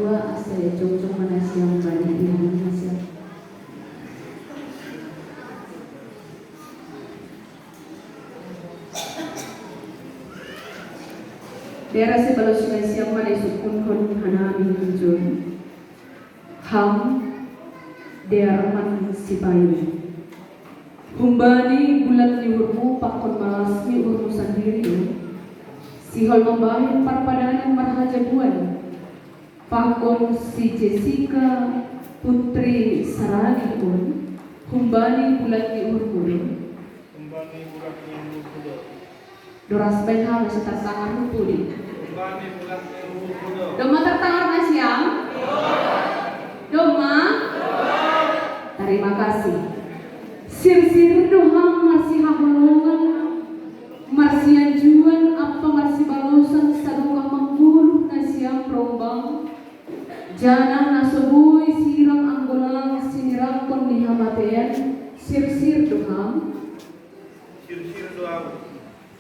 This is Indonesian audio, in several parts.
dua asa jong manasiam bani Indonesia. Daerah si balos siam mana sukun kon hanami hujun. Ham daerah man si bayu. Humbani bulat ni urmu pakon malas ni urmu sendiri. Sihol membahin perpadangan marhajabuan. Pakon si Jessica putri Sarani pun humbani bulat ni urmu. Humbani bulat ni urmu. Doras benhal si tertangan puli. Humbani bulat ni urmu. Doma tertangan na siang? Doma? Terima kasih. Sir-sir dohang marsi haholongan marsian juan apa marsi balosan saduka mangguluh na siyang rombang janang nasobuy sirang anggolang sinirang kon ni hamatean sir-sir dohang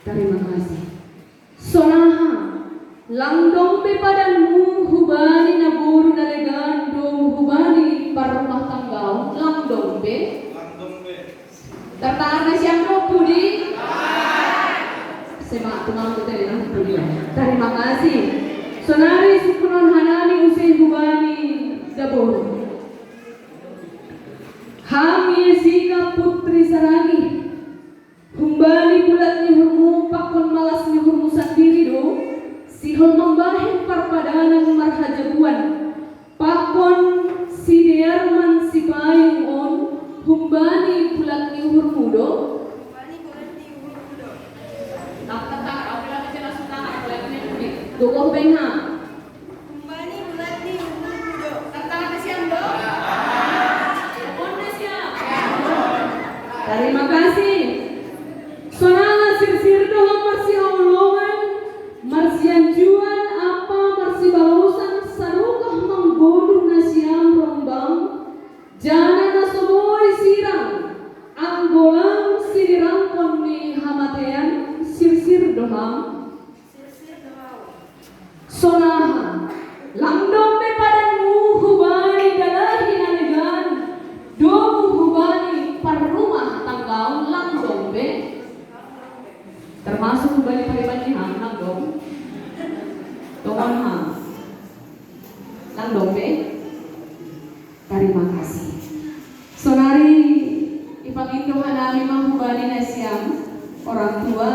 terima kasih sonaha langdong pe padanmu hubani na buru dalegan dong hubani parumah tanggau langdong pe tertahan na siyang puli? Semangat tumang kita dengan puli. Terima kasih. Sonari sukunon hanani usai hubani dabur. Hami Jessica putri Sarani. Humbani bulat ni hurmu pakon malas ni hurmu sendiri do. Sihol membahin perpadanan marhajabuan. Pakon si Dearman si payung on. Humbani bulat ni hurmudo. Humbani bulat ni hurmudo. Nakatatar, aku lang sila sunang bulat ni hurmudo. Dukoh benha. Humbani bulat ni hurmudo. Nakatatar na siyang do? Upon na siya. Terima kasih. Sonala sir-sir dohang marsi haulongan. Marsian juan apa marsi balusan sarukah manggoduh na siyang rombang. Jangan nasoboy sirang anggolang sirang konni hamatean sir-sir dohang sonaha langdong pe padanmu hubani dalahi nalegan domu hubani parumah tanggau langdong pe termasuk hubani paribani ham langdong tongon ham langdong pe. Terima kasih. Sonari ipanginduhan namin manghubani na siyang orang tua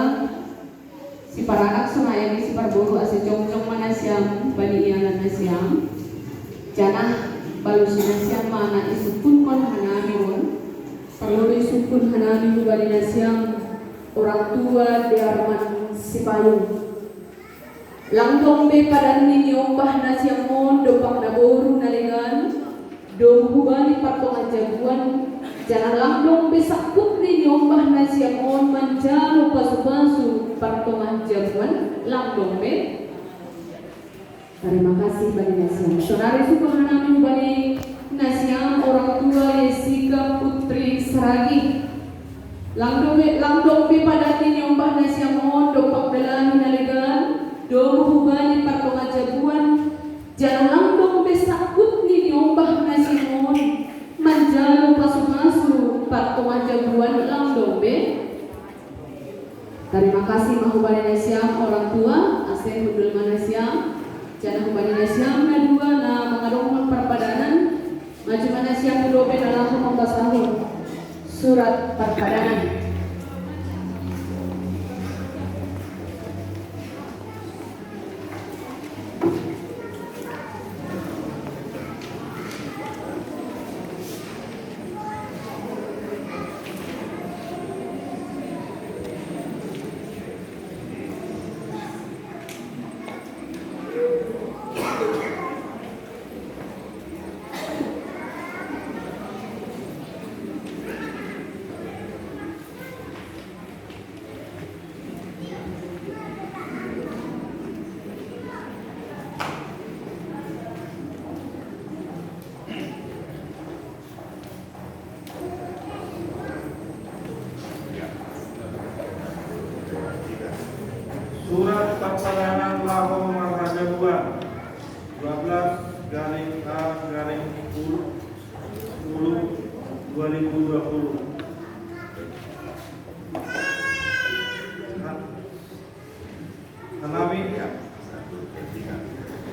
si paranak sunayang si parburu asi jong-jong mana siyang baniianan na siyang janah balusin na siyang mana isupun kon hanami on perlu isupun hanami hubani na siyang orang tua Dearman si payung langtong be padan ninyombah na siyang mon dopak na boru nalingan dong hubani patongan jaguan jangan langdong besak putri nyombah nasi amon manjalo pasu-pasu patongan jaguan langdong be. Terima kasih bagi nasiam. Sonari suka hanami hubani nasiam orang tua Jessica putri Saragi. Langdong be padati nyombah nasi amon dopak dalahi nalegan dong hubani patongan jaguan jangan langdong besak putri nyombah nasi mon manjalo pasu-pasu patungan jagoan langdong be. Terima kasih mahubani nasiam orang tua asen hudul manasiam jana hubani nasiam na dua na mengadong perpadanan maju manasiam udobe dalam pembasahun surat perpadanan. garing A garing 10/2020.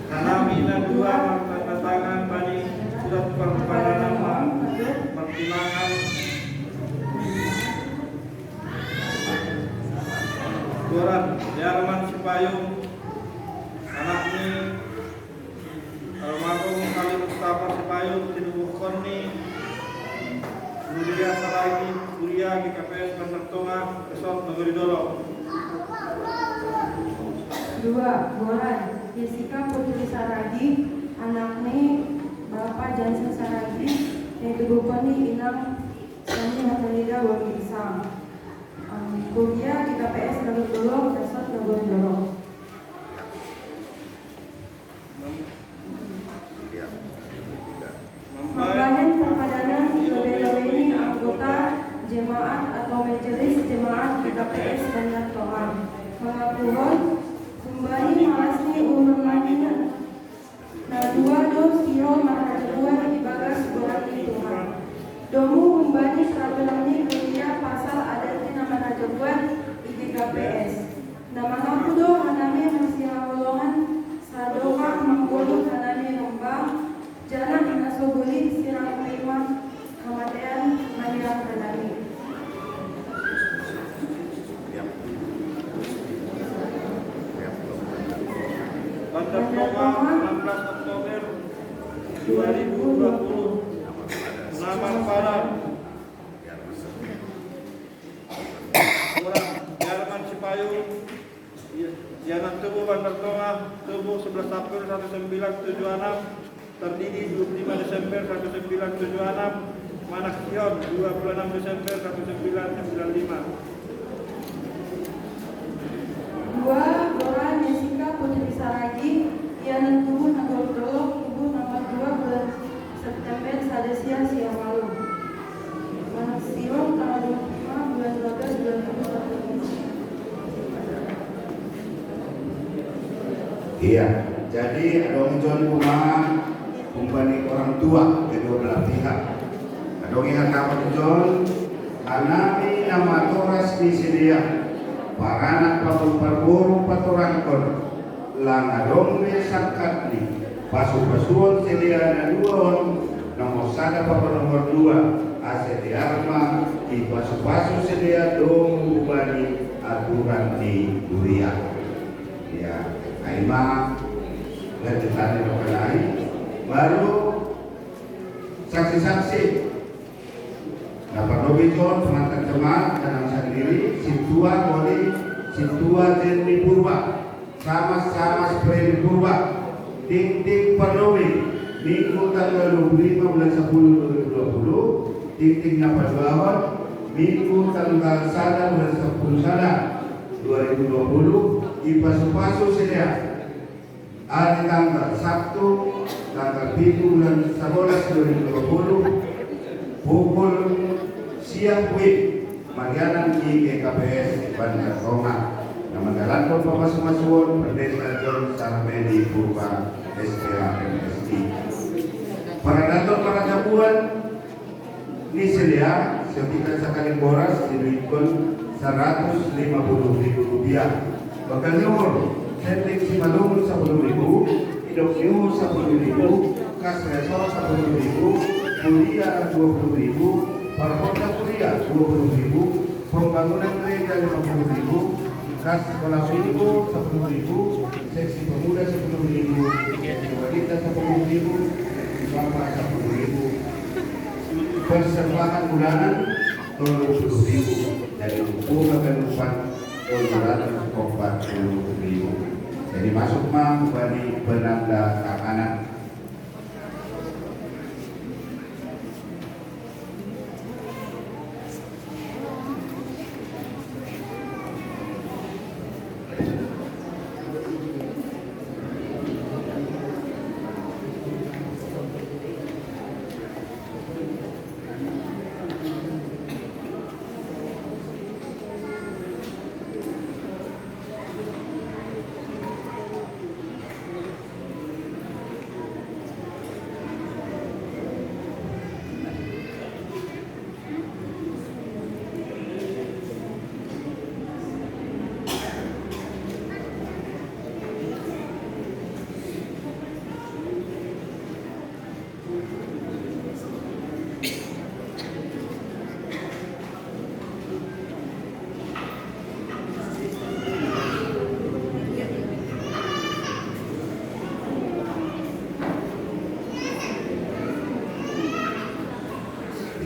Hanami na dua magtatatangan bani surat perpadanan pertimbangan Surat Yarman Sipayung anak ni almarhum Khalil Mustafa Sipayung Tinubuhkon ni Mulia Saragi Kuliah GKPS Bandar Tonga Resort Nagari Dolo. 2. Goran Jessica Putri Saragi anaknya Bapak Jansen Saragi yang ditemukan di Inam Sani Hatalida Wakinsam kuliah di KPS Nagari Dolo Resort Nagari Dolo. Membahen perpadanan lebih-lebih anggota jemaat atau majelis jemaat di KPS Bandar Tonga mengakuan kembali malasni ulun lainnya. Nah, 2 dos kilo marhajabuan ibagas gorang Tuhan. Domu kembali kerabelannya kuliah pasal adat di nama rajabuan IGKPS. Nama aku do hanami masih awolohan sadoka menggulu hanami rombang jalan inasobuli sirang iman kematian maniran hanami. Bandar Tonga 16 Oktober 2020. Nama Farah Orang Yarman Sipayung Yanan Tubuh Bandar Tonga Tubuh 11 April 1976 terdiri 25 Desember 1976 Manak Sion 26 Desember 1995. 2. Goran Jessica Putri Saragi Yanan Tubuh Nagari Dolo Tubuh nomor 2 bulan September Sadesia siang lalu. Manak Sion tanggal 25 bulan 12 2021. Iya, jadi adong John kumaha kumpani orang tua kedua belah pihak. Adong yang kapan John anami nama toras di sedia paranak paburu patorangkon lang adong sakat ni pasu-pasuon sedia na duon nomor sada nomor 2 aset arma di pasu-pasu sedia dong ubani aturan di Duria. Ya, Aima lanjutannya lokal baru saksi-saksi dapat Robinson pengantar jemaat dalam sendiri situa Wali situa Jenny Purba sama-sama seperti Purba ting-ting Pernowi minggu tanggal 25 bulan 10 2020 ting-tingnya Perbawan minggu tanggal 1 bulan 10 sana 2020 di pasu-pasu sedia hari tanggal Sabtu tanggal 7 bulan 11 2020 pukul siang wib Marianan di GKPS Bandar Tonga yang menjalankan pemasukan Pendeta John Sarmedi Purba SPA MSD. Para datuk para jabuan ini sedia sekitar sekali boras diduitkan 150.000 rupiah. Bakal nyuruh setting si malungun 10.000, hidup nyuruh 10.000, kas resor 10.000, kuliah 20.000. Parpota kuliah 20.000, pembangunan gereja 50.000, kas sekolah minggu 10.000, seksi pemuda 10.000, wanita 10.000, bapak 10.000, persembahan bulanan 20.000, dari hukum kehidupan 240.000. Jadi masuk mah bagi penanda anak.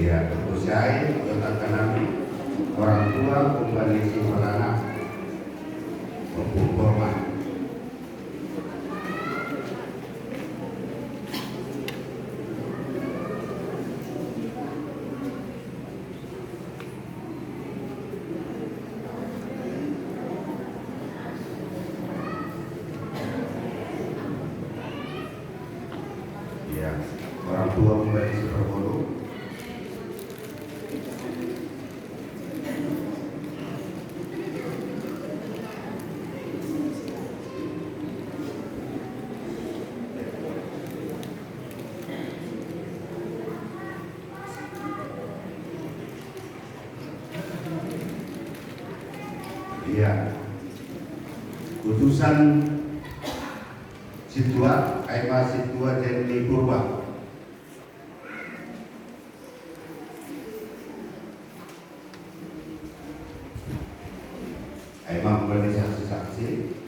Ya, terus saya katakan kami orang tua kembali si anak hormat. Ya, orang tua kembali si berbodoh. Iya, putusan situa, Aima situa jadi purba. Aima kembali saksi-saksi.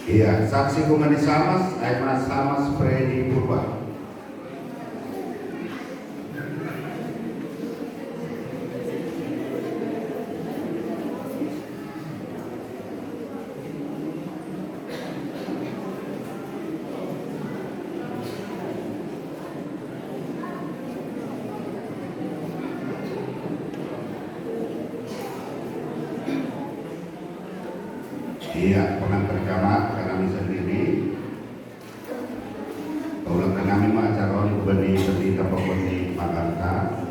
Iya, saksi kumani sama, Aima sama seperti purba. Iya, pengantar jamaah kami sendiri. Ulang kami acara ini bani berita pokok di Maganta.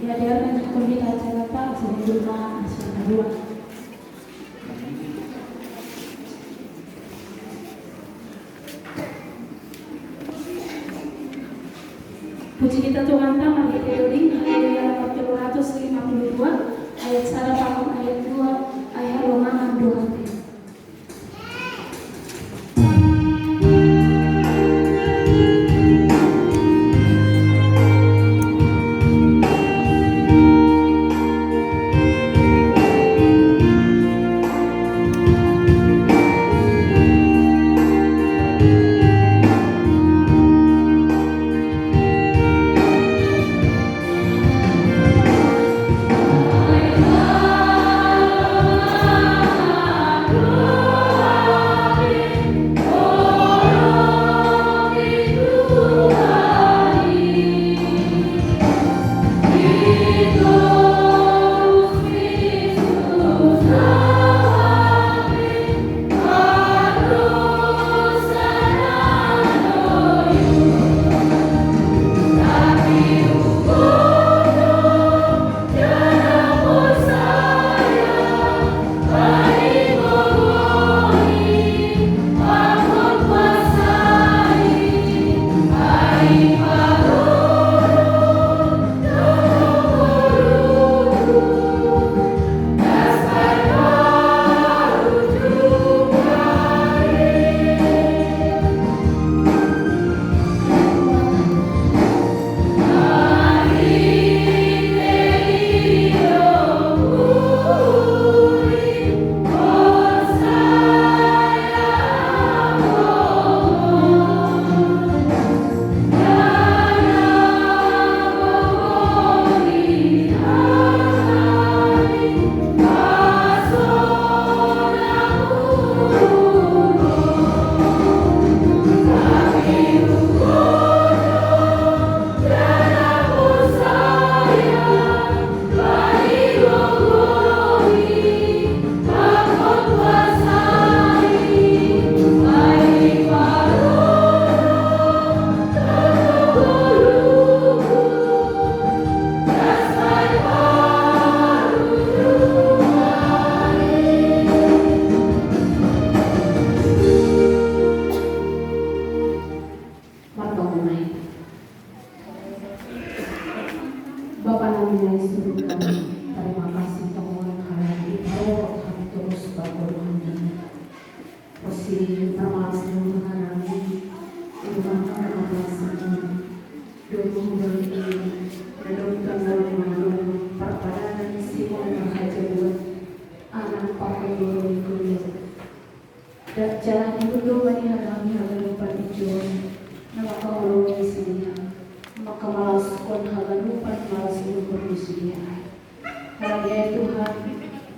Dihadiahkan komite acara Pak Sebelumnya Nasional 2. Puji kita Tuhan Taman di Teoding Haleluya 452 ayat 1 ayat 2 ayat Romawi 2. Haleluya. Ilai surga. Terima kasih Tuhan karena itu kami terus berdoa. Posisi permalas menghadapi Tuhan karena kasih. Doa beri redonkan dalam perpadanan Simon Raja buat anak pakai beri kuliah. Dan jalan itu doa dihadapi hal lupa dijual. Nama kau di sini. Maka malas kon hal lupa malas lupa di sini. Karena Tuhan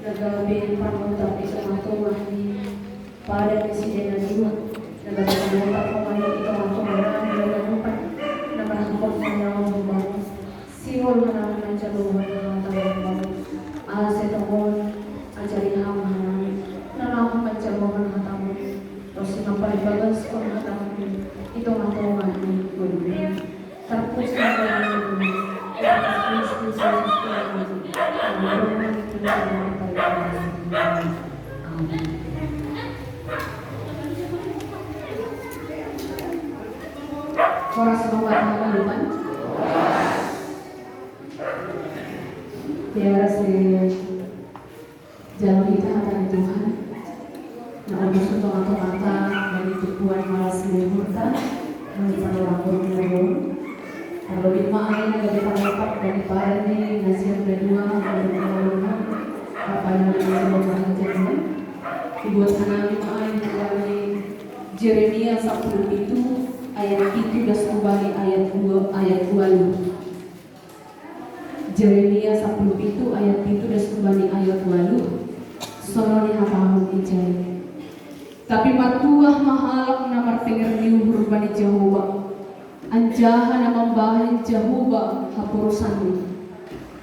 negara bin panutan di tengah Tuhan ini pada presiden dua negara pemerintah pemain di tengah Tuhan negara lupa negara hakon menyawa membangun siwol menang mencari Tuhan tangan alas setahun ajari hama nama mencari Tuhan hatamu terus nampak bagas kon hatamu itu Tuhan ini berbeda terpus dengan Horas membuat halaman biar jalan kita hadapan Tuhan nah untuk mata dari tujuan malas murta dari orang kalau lima ini dari pendapat dari para ini nasihat kedua dari orang apa yang dilakukan dibuat sana lima ini dari Jeremia 10 itu ayat itu dan kembali ayat 2 ayat 20. Jeremia 10 itu ayat itu dan kembali ayat 20. Soalnya hafal ijai. Tapi matuah mahalak namar tenger diuhur bani Jehovah. Anjaha na mambahin Jehovah hapurusan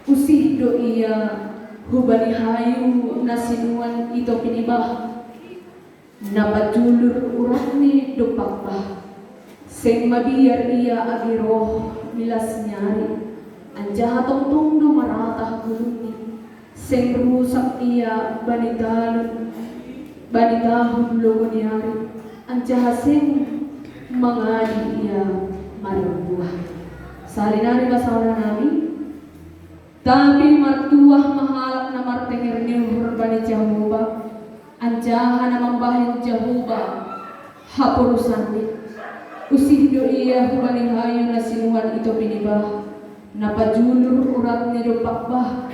usih do iya hubani hayu nasinuan ito pinibah napajulur uratni do pakpah seng mabiyar iya agiroh milas nyari anjaha tongtong do maratah guluni seng rusak iya banitahun logo nyari anjaha seng mangadi iya marbuah. Salinari basawana nami. Tapi martuah mahalak na martenger ni hurbani Jehovah. Anjaha na mambahin Jehovah. Hapurusan ni. Usih do iya hubani hayu na sinuan ito pinibah. Napajulur urat ni do pakbah.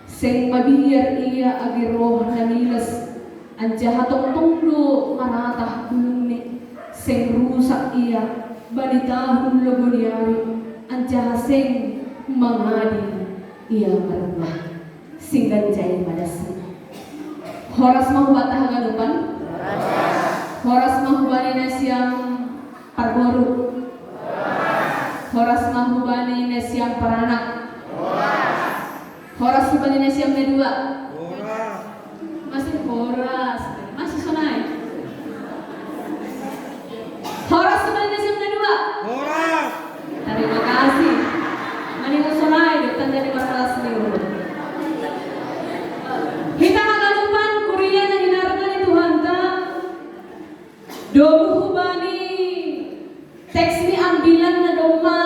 Seng mabiyar iya agiroh na nilas. Anjaha tongtong do maratah gulung ni. Seng rusak iya. Banitahun logo diari anjaha seng mangadi ia merubah singgan jai madasi horas mahu batah galupan horas mahu bani nasiang parboru horas mahu bani nasiang paranak horas bani nasiang medua masih horas masih sonai horas bani nasiang medua terima kasih manimu sonai dokter dari masalah sendiri kita kagalupan kuria na hinarkan itu hanta dobu bani teks ni ambilan na doma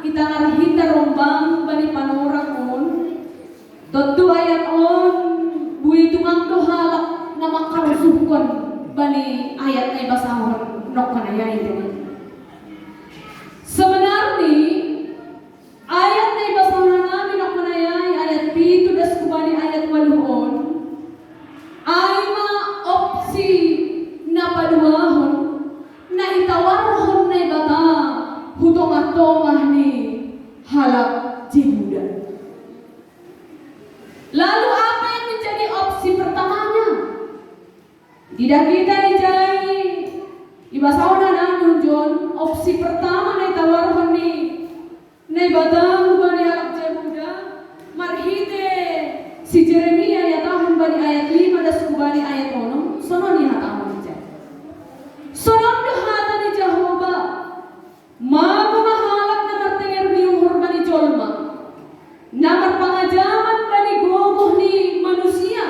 kita ngarhita rombang bani panorak on tentu ayat on bui tumang dohalak na makarusuhkon bani ayat na ibasahon nok kanaya itu sebenarnya ayat na ibasahon namin nok kanaya ayat itu das kubani ayat waluhon ay mga opsi na paduahon na itawarhon na ibata hutong-atongah ni halak jibudan. Lalu apa yang menjadi opsi pertamanya? Tidak kita dijai ibasahon na namun John opsi pertama na itawarhon ni na ibata hubani halak jibudan marhite si Jeremia ya tahun bani ayat 5 dan subani ayat 6 sono ni hatamu dijai sono hata ni Jehovah mago mahalak na martenger ni uhur bani jolma na marpangajaman bani gogoh ni manusia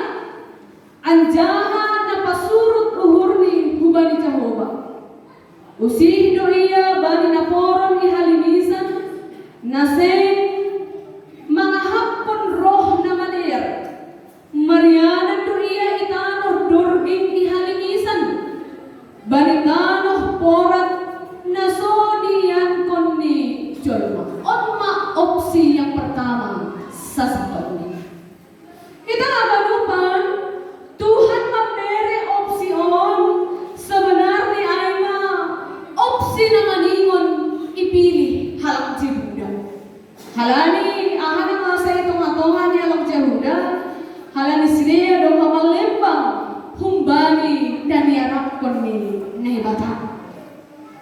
anjaha na pasurut uhur ni hubani Jehovah usih do iya bani naporon ni halimisan na seng mga hapon opsi na maningon ipili halak Jehuda. Halani ahana masa itong atongan ni halak Jehuda. Halani siya do mamalembang humbani dan niarapkon ni naibata.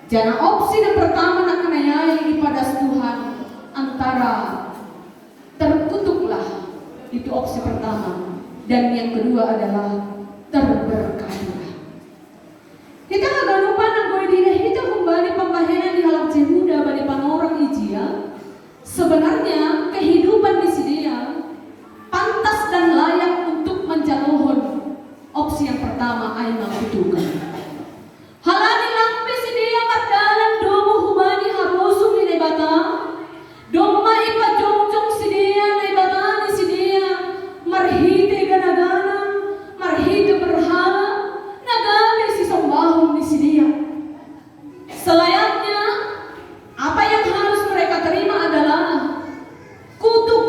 Jana opsi na pertama na kanayay ipadas Tuhan antara terkutuklah, itu opsi pertama, dan yang kedua adalah terberkatilah. Kita agak lupa nang gue dina kita kembali pembahasan di halak Jehuda bani panorang ijia. Sebenarnya kehidupan di sini pantas dan layak untuk menjalohon opsi yang pertama aina kutukan. Halani lambe sidia mardalan domo hubani harusum ni nebata. Doma ipa jongjong sidia nebata ni sidia marhite gana-gana, marhite berhala, nagabe si sombahong ni sidia. Selayaknya apa yang harus mereka terima adalah kutuk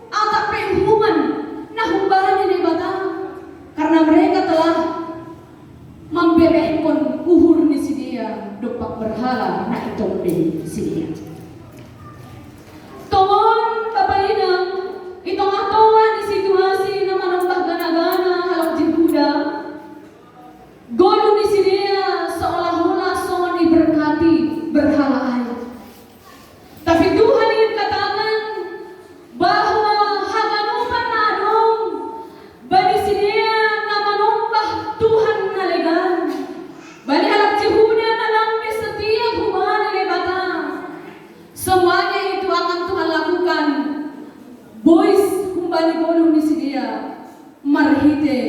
atau penghukuman nah humbani nebata, karena mereka telah membebehkan uhur ni sidia dopak berhala na itong di sidia. Tongon kapainang itong atongan di situasi na manambah gana-gana halak Jehuda. Golo ni sidia seolah-olah songan diberkati berhala air. Tapi Tuhan ingin katakan bahwa haganupan na adong bani sidia na manumbah Tuhan na legal. Bani halak Jehuda na lambe setiap hubungan lebata. Semuanya itu akan Tuhan lakukan. Boys humbani bolong di sidia marhite